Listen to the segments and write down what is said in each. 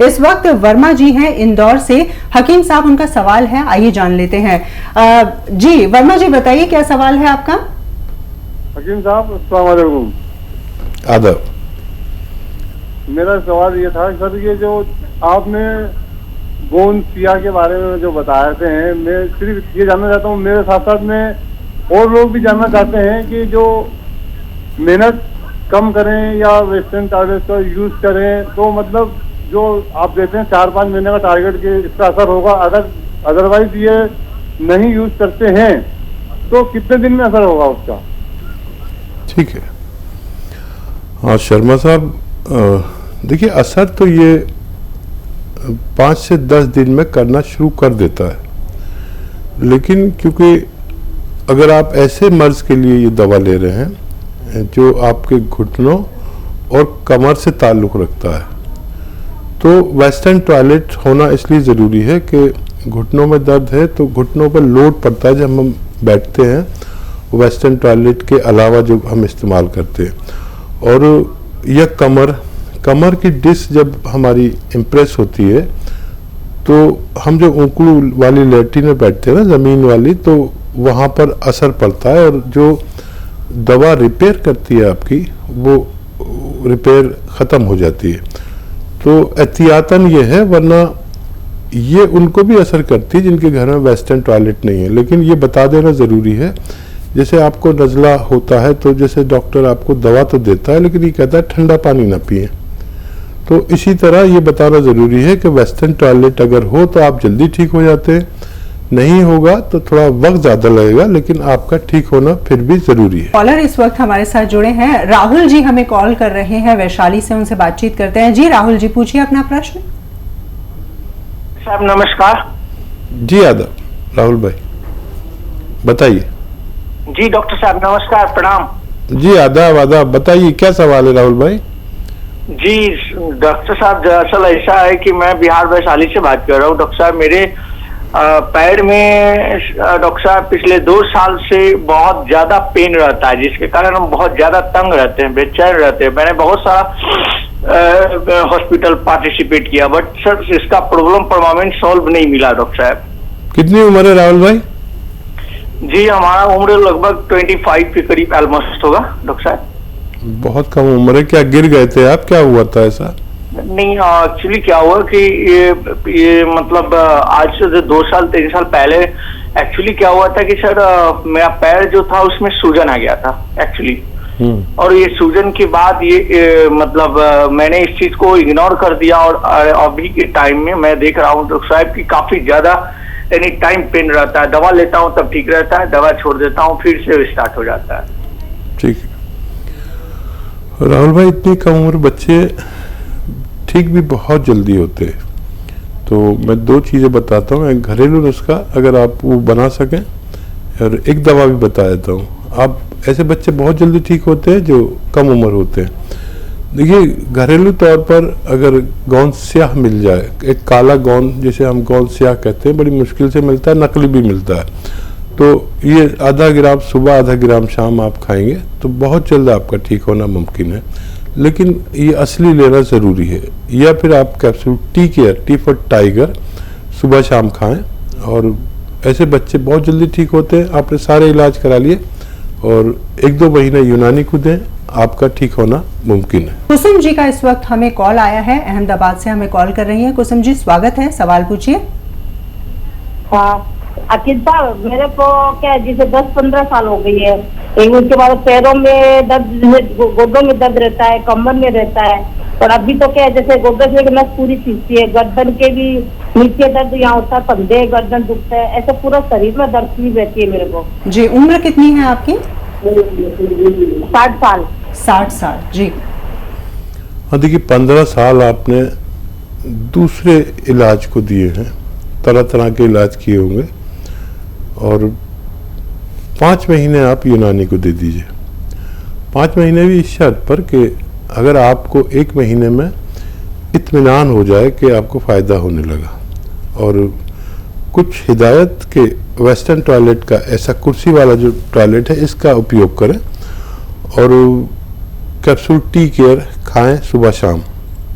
इस वक्त वर्मा जी हैं इंदौर से। हकीम साहब उनका सवाल है, आइए जान लेते हैं। जी वर्मा जी बताइए क्या सवाल है आपका। हकीम साहब अस्सलाम वालेकुम। आदाब। मेरा सवाल ये था सर, ये जो आपने गोंद सिया के बारे में जो बताए थे, मैं सिर्फ ये जानना चाहता हूँ, मेरे साथ साथ में और लोग भी जानना चाहते हैं कि जो मेहनत कम करें या वेस्टर्न टॉयलेट का यूज करें, तो मतलब जो आप देते हैं 4-5 महीने का टारगेट के इसका असर होगा। अगर अदरवाइज ये नहीं यूज करते हैं तो कितने दिन में असर होगा उसका? ठीक है। हाँ शर्मा साहब, देखिए असर तो ये 5 से 10 दिन में करना शुरू कर देता है, लेकिन क्योंकि अगर आप ऐसे मर्ज के लिए ये दवा ले रहे हैं जो आपके घुटनों और कमर से ताल्लुक़ रखता है, तो वेस्टर्न टॉयलेट होना इसलिए ज़रूरी है कि घुटनों में दर्द है तो घुटनों पर लोड पड़ता है जब हम बैठते हैं, वेस्टर्न टॉयलेट के अलावा जो हम इस्तेमाल करते हैं। और यह कमर की डिस्क जब हमारी इम्प्रेस होती है तो हम जो ऊँकड़ू वाली लैट्रिन में बैठते हैं ना, ज़मीन वाली, तो वहाँ पर असर पड़ता है और जो दवा रिपेयर करती है आपकी, वो रिपेयर ख़त्म हो जाती है। तो एहतियातन ये है, वरना ये उनको भी असर करती है जिनके घर में वेस्टर्न टॉयलेट नहीं है। लेकिन ये बता देना ज़रूरी है, जैसे आपको नज़ला होता है तो जैसे डॉक्टर आपको दवा तो देता है लेकिन ये कहता है ठंडा पानी ना पिए, तो इसी तरह ये बताना ज़रूरी है कि वेस्टर्न टॉयलेट अगर हो तो आप जल्दी ठीक हो जाते हैं, नहीं होगा तो थोड़ा वक्त ज़्यादा लगेगा, लेकिन आपका ठीक होना फिर भी ज़रूरी है। कॉलर इस वक्त हमारे साथ जुड़े हैं, राहुल जी हमें कॉल कर रहे हैं वैशाली से, उनसे बातचीत करते हैं। जी राहुल जी पूछिए अपना प्रश्न। साहब नमस्कार। जी आदाब राहुल भाई, बताइए। जी डॉक्टर साहब नमस्कार, प्रणाम। जी आदाब आदाब, बताइए क्या सवाल है राहुल भाई। जी डॉक्टर साहब, दरअसल ऐसा है कि मैं बिहार वैशाली से बात कर रहा हूँ। डॉक्टर साहब मेरे पैर में डॉक्टर साहब पिछले 2 साल से बहुत ज्यादा पेन रहता है, जिसके कारण हम बहुत ज्यादा तंग रहते हैं, बेचैन रहते हैं। मैंने बहुत सारा हॉस्पिटल पार्टिसिपेट किया, बट सर इसका प्रॉब्लम परमानेंट सॉल्व नहीं मिला। डॉक्टर साहब कितनी उम्र है राहुल भाई? जी हमारा उम्र लगभग 25 के करीब ऑलमोस्ट होगा डॉक्टर साहब। बहुत कम उम्र है, क्या गिर गए थे आप, क्या हुआ था ऐसा? नहीं, एक्चुअली क्या हुआ कि ये मतलब आज से 2 साल 3 साल पहले एक्चुअली क्या हुआ था कि सर मेरा पैर जो था उसमें सूजन आ गया था एक्चुअली। और ये सूजन के बाद ये मतलब मैंने इस चीज को इग्नोर कर दिया, और अभी के टाइम में मैं देख रहा हूँ डॉक्टर साहब की काफी ज्यादा एनी टाइम पेन रहता है। दवा लेता हूँ तब ठीक रहता है, दवा छोड़ देता हूँ फिर से स्टार्ट हो जाता है। ठीक है राहुल भाई, इतनी कम उम्र बच्चे ठीक भी बहुत जल्दी होते हैं, तो मैं 2 चीज़ें बताता हूँ। एक घरेलू नुस्खा अगर आप वो बना सकें, और एक दवा भी बता देता हूँ। आप ऐसे बच्चे बहुत जल्दी ठीक होते हैं जो कम उम्र होते हैं। देखिए घरेलू तौर पर अगर गोंद स्याह मिल जाए, एक काला गोंद जिसे हम गोंद स्याह कहते हैं, बड़ी मुश्किल से मिलता है, नकली भी मिलता है, तो ये आधा ग्राम सुबह आधा ग्राम शाम आप खाएंगे तो बहुत जल्द आपका ठीक होना मुमकिन है। लेकिन ये असली लेना ज़रूरी है, या फिर आप capsule tea care, T for tiger, सुबह शाम खाएं, और ऐसे बच्चे बहुत जल्दी ठीक होते हैं। आपने सारे इलाज करा लिए और 1-2 महीने यूनानी को दें, आपका ठीक होना मुमकिन है। कुसुम जी का इस वक्त हमें कॉल आया है, अहमदाबाद से हमें कॉल कर रही है। कुसुम जी स्वागत है, सवाल पूछिए। अखिल साहब मेरे को क्या जैसे 10-15 साल हो गई है, उसके बाद पैरों में दर्द, गोडों में दर्द रहता है, कमर में रहता है, और अभी तो क्या है जैसे गोडे से नस पूरी खींचती है, गर्दन के भी नीचे दर्द यहाँ होता है, कंधे गर्दन दुखता है, ऐसे पूरा शरीर में दर्द भी रहती है मेरे को। जी उम्र कितनी है आपकी? 60 साल। 60 साल जी। हाँ देखिए 15 साल आपने दूसरे इलाज को दिए हैं, तरह तरह के इलाज किए होंगे, और 5 महीने आप यूनानी को दे दीजिए। 5 महीने भी इस शर्त पर कि अगर आपको 1 महीने में इत्मीनान हो जाए कि आपको फ़ायदा होने लगा, और कुछ हिदायत के वेस्टर्न टॉयलेट का, ऐसा कुर्सी वाला जो टॉयलेट है इसका उपयोग करें, और कैप्सूल टी केयर खाएं सुबह शाम।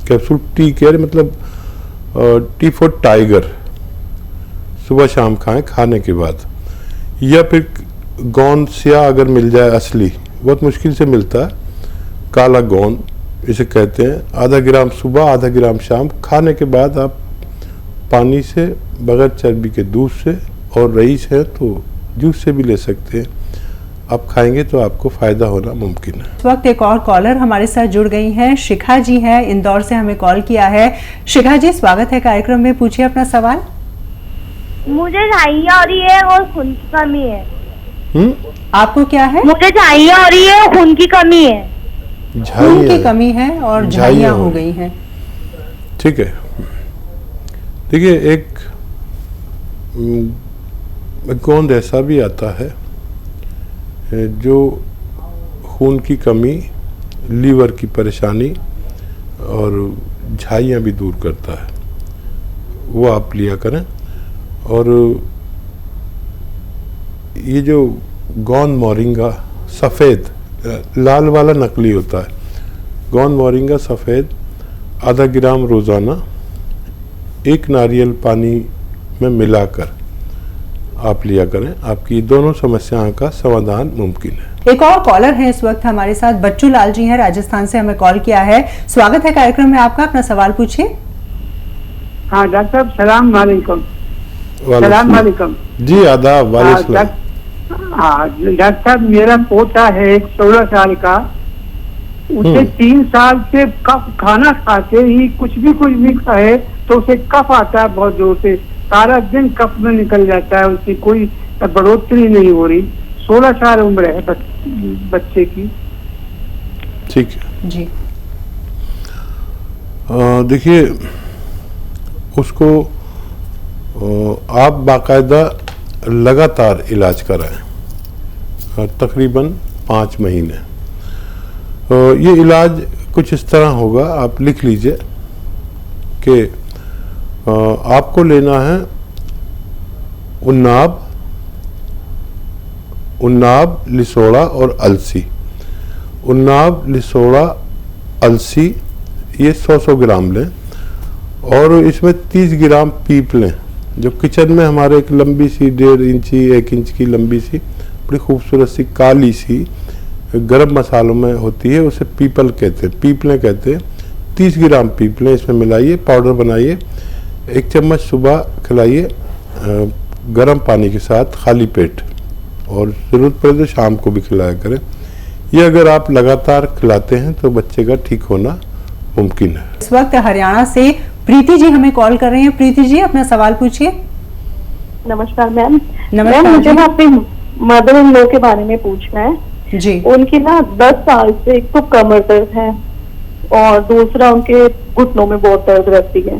कैप्सूल टी केयर मतलब T4 टाइगर सुबह शाम खाएं खाने के बाद, या फिर गोंद स्या अगर मिल जाए असली, बहुत मुश्किल से मिलता है, काला गोंद इसे कहते हैं, आधा ग्राम सुबह आधा ग्राम शाम खाने के बाद आप पानी से बगैर चर्बी के दूध से, और रईस है तो जूस से भी ले सकते हैं। आप खाएंगे तो आपको फायदा होना मुमकिन है। इस वक्त एक और कॉलर हमारे साथ जुड़ गई हैं, शिखा जी हैं, इंदौर से हमें कॉल किया है। शिखा जी, स्वागत है कार्यक्रम में, पूछिए अपना सवाल। मुझे झाइयाँ हो रही है और खून की कमी है। आपको क्या है? मुझे झाइयाँ हो रही है और खून की कमी है। खून की कमी है और झाइयाँ हो गई हैं। ठीक है, देखिए एक गोंद ऐसा भी आता है जो खून की कमी, लीवर की परेशानी और झाइयाँ भी दूर करता है, वो आप लिया करें। और ये जो गोंद मोरिंगा सफ़ेद, लाल वाला नकली होता है, गोंद मोरिंगा सफ़ेद आधा ग्राम रोज़ाना एक नारियल पानी में मिलाकर आप लिया करें, आपकी दोनों समस्याओं का समाधान मुमकिन है। एक और कॉलर है इस वक्त हमारे साथ, बच्चू लाल जी हैं, राजस्थान से हमें कॉल किया है। स्वागत है कार्यक्रम में आपका, अपना सवाल पूछिए। हाँ डॉक्टर साहब, सलाम वालेकुम। सलाम वालेकुम जी, आदाब। डॉक्टर साहब, मेरा पोता है एक 16 साल का, उसे 3 साल से कफ, खाना खाते ही कुछ भी खाए तो उसे कफ आता है बहुत जोर से, सारा दिन कफ में निकल जाता है, उसकी कोई बढ़ोतरी नहीं हो रही। 16 साल उम्र है बच्चे की। ठीक है जी। देखिए उसको आप बाकायदा लगातार इलाज कराएं, तकरीबन 5 महीने। ये इलाज कुछ इस तरह होगा, आप लिख लीजिए कि आपको लेना है उन्नाब, लिसोड़ा और अलसी। उन्नाब, लिसोड़ा, अलसी ये 100-100 ग्राम लें, और इसमें 30 ग्राम पीप लें, जो किचन में हमारे एक लंबी सी 1.5 इंची 1 इंच की लंबी सी बड़ी खूबसूरत सी काली सी गरम मसालों में होती है, उसे पीपल कहते हैं, पीपलें कहते हैं। 30 ग्राम पीपलें इसमें मिलाइए, पाउडर बनाइए, 1 चम्मच सुबह खिलाइए गर्म पानी के साथ खाली पेट, और ज़रूरत पड़े तो शाम को भी खिलाया करें। ये अगर आप लगातार खिलाते हैं तो बच्चे का ठीक होना मुमकिन है। इस वक्त हरियाणा से प्रीति जी हमें कॉल कर रही हैं। प्रीति जी, अपना सवाल पूछिए। नमस्कार मैम। नमस्कार मैम, मुझे जी। ना अपने मदर इन लॉ के बारे में पूछना है जी। उनकी ना 10 साल से एक तो कमर दर्द है और दूसरा उनके घुटनों में बहुत दर्द रहती है,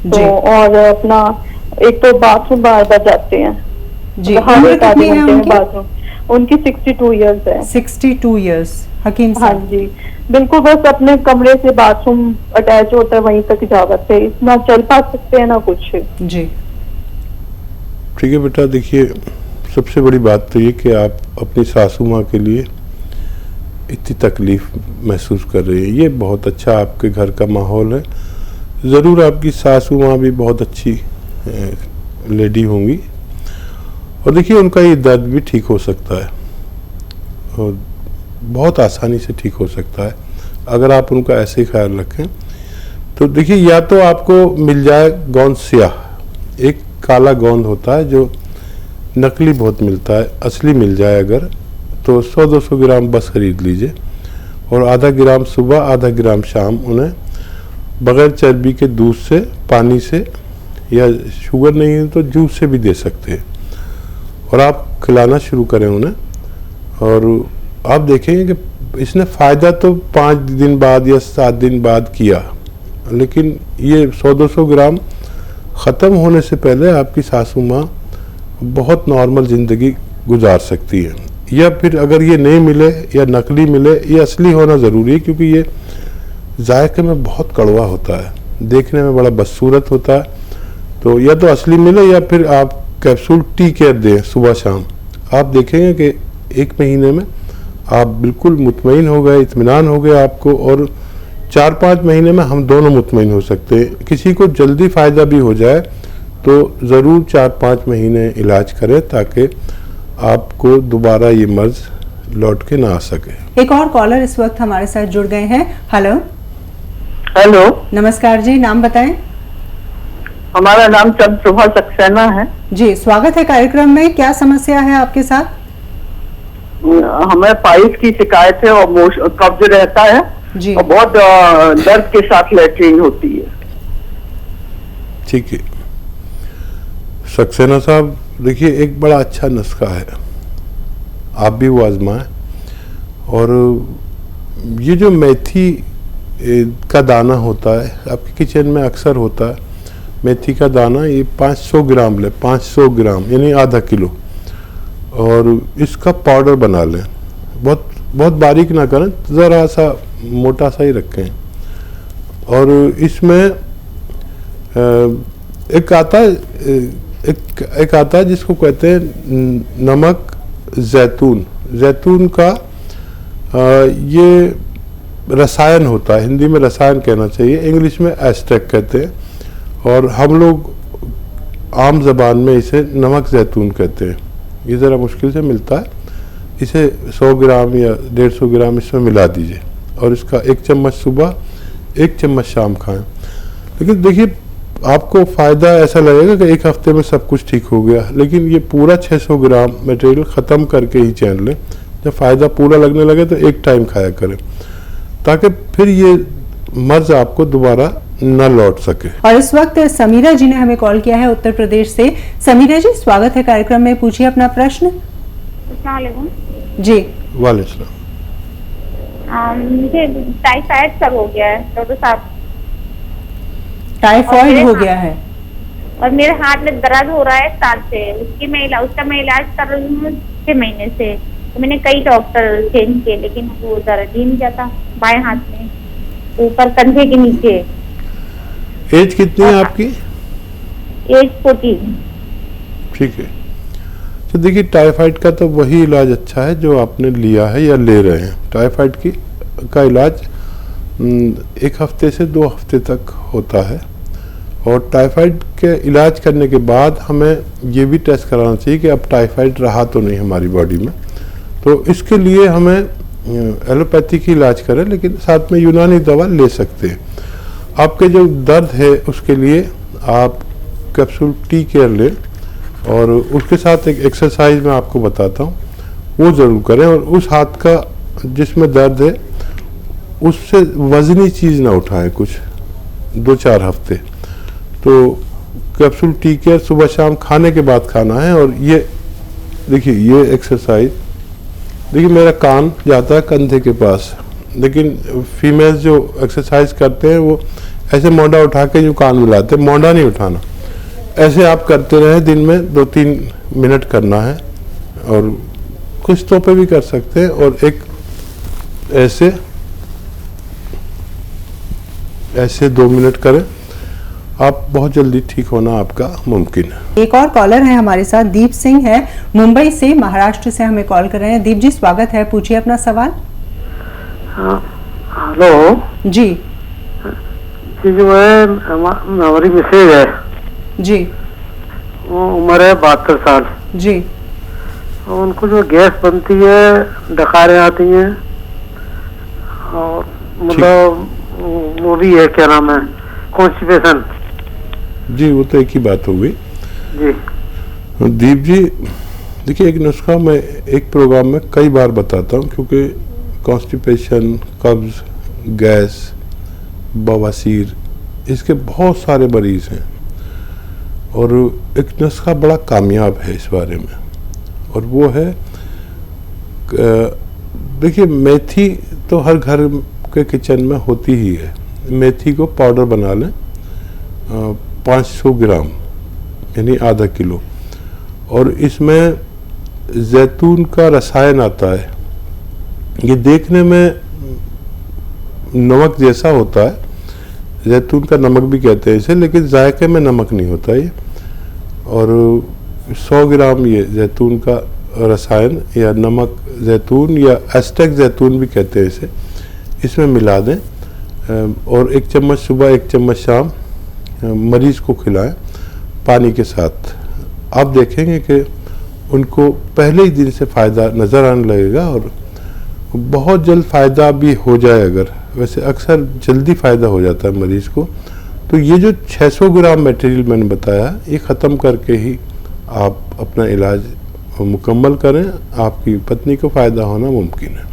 तो और अपना एक तो बाथरूम बार बार जाते हैं जी। हर उम्र एक आधे कितनी है घंटे में उनकी? बाथरूम। उनकी 62 इयर्स है। 62 इयर्स। हकीम हाँ साहब। जी, बिल्कुल बस अपने कमरे से बाथरूम अटैच होता है, वहीं तक जावत है, ना चल पा सकते हैं ना कुछ। जी। ठीक है बेटा, देखिए सबसे बड़ी बात तो ये कि आप अपनी सासू माँ के लिए इतनी तकलीफ महसूस कर रही है, ये बहुत अच्छा आपके घर का माहौल है। ज़रूर आपकी सासू माँ भी बहुत अच्छी लेडी होंगी, और देखिए उनका ये दर्द भी ठीक हो सकता है, और बहुत आसानी से ठीक हो सकता है अगर आप उनका ऐसे ही ख्याल रखें। तो देखिए, या तो आपको मिल जाए गोंद स्याह, एक काला गोंद होता है जो नकली बहुत मिलता है, असली मिल जाए अगर तो 100-200 ग्राम बस खरीद लीजिए, और आधा ग्राम सुबह आधा ग्राम शाम उन्हें बगैर चर्बी के दूध से, पानी से, या शुगर नहीं है तो जूस से भी दे सकते हैं, और आप खिलाना शुरू करें उन्हें। और आप देखेंगे कि इसने फ़ायदा तो 5 दिन बाद या 7 दिन बाद किया, लेकिन ये 100-200 ग्राम ख़त्म होने से पहले आपकी सासू माँ बहुत नॉर्मल ज़िंदगी गुजार सकती है। या फिर अगर ये नहीं मिले या नकली मिले, ये असली होना ज़रूरी है, क्योंकि ये जायके में बहुत कड़वा होता है, देखने में बड़ा बदसूरत होता है। तो या तो असली मिले या फिर आप कैप्सूल टी केयर दें सुबह शाम। आप देखेंगे कि 1 महीने में आप बिल्कुल मुतमईन हो गए, इत्मीनान हो गया आपको, और 4-5 महीने में हम दोनों मुतमईन हो सकते हैं। किसी को जल्दी फ़ायदा भी हो जाए तो ज़रूर 4-5 महीने इलाज करें ताकि आपको दोबारा ये मर्ज लौट के ना आ सके। एक और कॉलर इस वक्त हमारे साथ जुड़ गए हैं। हेलो। हेलो, नमस्कार जी, नाम बताएं। हमारा नाम चंद्रप्रभा सक्सेना है जी, स्वागत है कार्यक्रम में। क्या समस्या है आपके साथ? हमें पाइल्स की शिकायत है और कब्ज रहता है जी। और बहुत दर्द के साथ लेटरिन होती है। ठीक है सक्सेना साहब, देखिए एक बड़ा अच्छा नुस्खा है, आप भी वो आजमाएं। और ये जो मेथी का दाना होता है आपके किचन में अक्सर होता है, मेथी का दाना ये 500 ग्राम ले, 500 ग्राम यानी आधा किलो, और इसका पाउडर बना लें। बहुत बहुत बारीक ना करें, ज़रा सा मोटा सा ही रखें। और इसमें एक आता है जिसको कहते हैं नमक जैतून। जैतून का ये रसायन होता है, हिंदी में रसायन कहना चाहिए, इंग्लिश में एस्ट्रेक कहते हैं, और हम लोग आम ज़बान में इसे नमक जैतून कहते हैं। ये ज़रा मुश्किल से मिलता है। इसे 100 ग्राम या 150 ग्राम इसमें मिला दीजिए और इसका 1 चम्मच सुबह 1 चम्मच शाम खाएं। लेकिन देखिए आपको फ़ायदा ऐसा लगेगा कि एक हफ्ते में सब कुछ ठीक हो गया, लेकिन ये पूरा 600 ग्राम मटेरियल ख़त्म करके ही चैन लें। जब फ़ायदा पूरा लगने लगे तो एक टाइम खाया करें ताकि फिर ये मर्ज आपको दोबारा न लौट सके। और इस वक्त समीरा जी ने हमें कॉल किया है उत्तर प्रदेश से। समीरा जी, स्वागत है कार्यक्रम में, पूछिए अपना प्रश्न। अस्सलामुअलैकुम जी। वालेकुम। मुझे टाइफाइड सब हो गया है डॉक्टर साहब। टाइफाइड हो गया है और मेरे हाथ में दर्द हो रहा है 1 साल से। उसका मैं इलाज कर रही हूँ 6 महीने से। तो मैंने कई डॉक्टर चेंज किए लेकिन वो दर्द ही नहीं जाता। बाएं हाथ में ऊपर कंधे के नीचे। एज कितनी है आपकी? एज 14। ठीक है, तो देखिए टाइफाइड का तो वही इलाज अच्छा है जो आपने लिया है या ले रहे हैं। टाइफाइड का इलाज 1 हफ्ते से 2 हफ्ते तक होता है, और टाइफाइड के इलाज करने के बाद हमें ये भी टेस्ट कराना चाहिए कि अब टाइफाइड रहा तो नहीं हमारी बॉडी में। तो इसके लिए हमें एलोपैथी की इलाज करें, लेकिन साथ में यूनानी दवा ले सकते हैं। आपके जो दर्द है उसके लिए आप कैप्सूल टी केयर लें, और उसके साथ एक एक्सरसाइज मैं आपको बताता हूँ वो ज़रूर करें। और उस हाथ का जिसमें दर्द है उससे वज़नी चीज़ ना उठाएं कुछ 2-4 हफ्ते। तो कैप्सूल टी केयर सुबह शाम खाने के बाद खाना है। और ये देखिए ये एक्सरसाइज, देखिए मेरा कान जाता है कंधे के पास, लेकिन फीमेल्स जो एक्सरसाइज करते हैं वो ऐसे मोंडा उठा के जो कान मिलाते हैं, मोंडा नहीं उठाना, ऐसे आप करते रहे दिन में 2-3 मिनट करना है। और कुछ तो पे भी कर सकते हैं, और एक ऐसे 2 मिनट करें, आप बहुत जल्दी ठीक होना आपका मुमकिन है। एक और कॉलर है हमारे साथ, दीप सिंह है, मुंबई से, महाराष्ट्र से हमें कॉल कर रहे हैं। दीप जी, स्वागत है, पूछिए अपना सवाल। हेलो जी। जो है हमारी मिसेज है जी। वो उम्र है 72 साल जी। उनको जो गैस बनती है, डकारें आती हैं, और मतलब वो भी है, क्या नाम है, कॉन्स्टिपेशन। जी, वो तो एक ही बात हो गई जी। दीप जी, देखिए एक नुस्खा मैं एक प्रोग्राम में कई बार बताता हूँ, क्योंकि कॉन्स्टिपेशन, कब्ज, गैस, बवासीर, इसके बहुत सारे मरीज़ हैं, और एक नुस्खा बड़ा कामयाब है इस बारे में, और वो है देखिए मेथी तो हर घर के किचन में होती ही है। मेथी को पाउडर बना लें 500 ग्राम यानी आधा किलो, और इसमें जैतून का रसायन आता है। ये देखने में नमक जैसा होता है, जैतून का नमक भी कहते हैं इसे, लेकिन जायके में नमक नहीं होता ये। और 100 ग्राम ये जैतून का रसायन या नमक जैतून या एस्टेक जैतून भी कहते हैं इसे, इसमें मिला दें। और 1 चम्मच सुबह 1 चम्मच शाम मरीज को खिलाएं पानी के साथ। आप देखेंगे कि उनको पहले ही दिन से फ़ायदा नज़र आने लगेगा और बहुत जल्द फ़ायदा भी हो जाए। अगर वैसे अक्सर जल्दी फ़ायदा हो जाता है मरीज़ को। तो ये जो 600 ग्राम मटेरियल मैंने बताया, ये ख़त्म करके ही आप अपना इलाज मुकम्मल करें, आपकी पत्नी को फ़ायदा होना मुमकिन है।